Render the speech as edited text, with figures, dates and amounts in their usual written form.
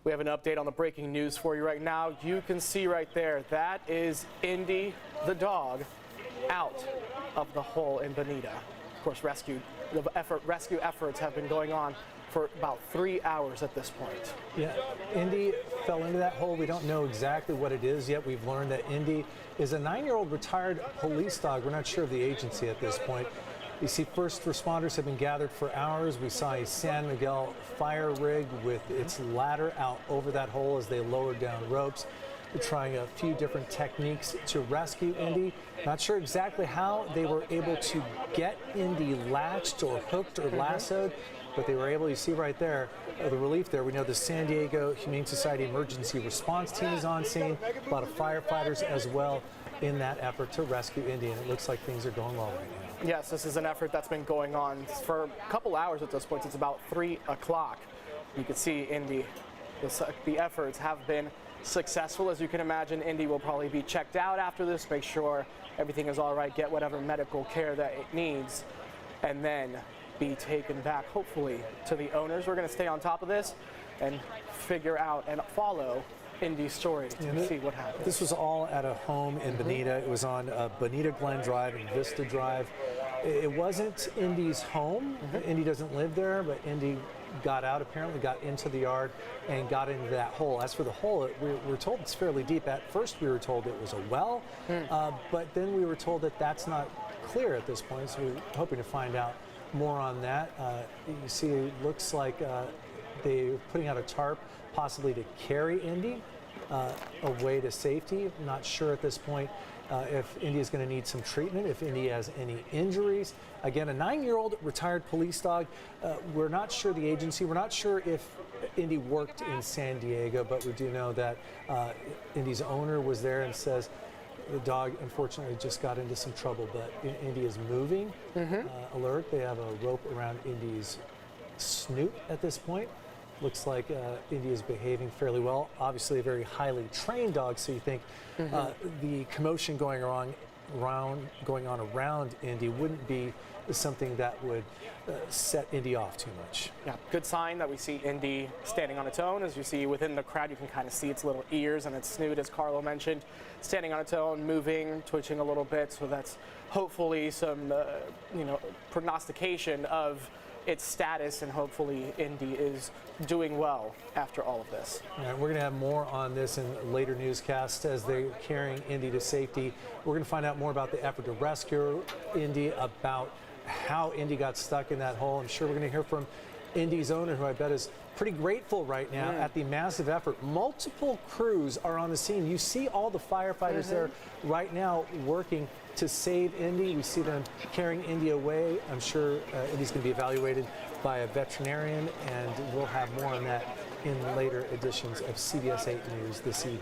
We have an update on the breaking news for you right now. You can see right there, that is Indy, the dog, out of the hole in Bonita. Of course, rescue efforts have been going on for about 3 hours at this point. Yeah, Indy fell into that hole. We don't know exactly what it is yet. We've learned that Indy is a 9-year-old retired police dog. We're not sure of the agency at this point. You see first responders have been gathered for hours. We saw a San Miguel fire rig with its ladder out over that hole as they lowered down ropes. They're trying a few different techniques to rescue Indy. Not sure exactly how they were able to get Indy latched or hooked or lassoed, but they were able. You see right there, the relief there. We know the San Diego Humane Society Emergency Response Team is on scene, a lot of firefighters as well in that effort to rescue Indy, and it looks like things are going well right now. Yes, this is an effort that's been going on for a couple hours at this point. It's about 3 o'clock. You can see Indy, the efforts have been successful. As you can imagine, Indy will probably be checked out after this, make sure everything is all right, get whatever medical care that it needs, and then be taken back, hopefully, to the owners. We're going to stay on top of this and figure out and follow Indy's story to see what happened. This was all at a home in Bonita. It was on Bonita Glen Drive and Vista Drive. It wasn't Indy's home. Indy doesn't live there, but Indy got out, apparently got into the yard and got into that hole. As for the hole, we're told it's fairly deep. At first we were told it was a well, but then we were told that that's not clear at this point, so we're hoping to find out more on that. You see, it looks like they're putting out a tarp possibly to carry Indy away to safety. I'm not sure at this point if Indy is going to need some treatment, if Indy has any injuries. Again, a 9-year-old retired police dog. We're not sure the agency. We're not sure if Indy worked in San Diego, but we do know that Indy's owner was there and says the dog unfortunately just got into some trouble, but Indy is moving. Alert. They have a rope around Indy's snoot at this point. Looks like Indy is behaving fairly well. Obviously a very highly trained dog, so you think the commotion going on around Indy wouldn't be something that would set Indy off too much. Yeah, good sign that we see Indy standing on its own. As you see within the crowd, you can kind of see its little ears and its snoot, as Carlo mentioned, standing on its own, moving, twitching a little bit. So that's hopefully some, prognostication of its status, and hopefully Indy is doing well after all of this. And we're going to have more on this in later newscasts as they're carrying Indy to safety. We're going to find out more about the effort to rescue Indy, about how Indy got stuck in that hole. I'm sure we're going to hear from Indy's owner, who I bet is pretty grateful right now at the massive effort. Multiple crews are on the scene. You see all the firefighters there right now working to save Indy. We see them carrying Indy away. I'm sure Indy's going to be evaluated by a veterinarian, and we'll have more on that in later editions of CBS 8 News this evening.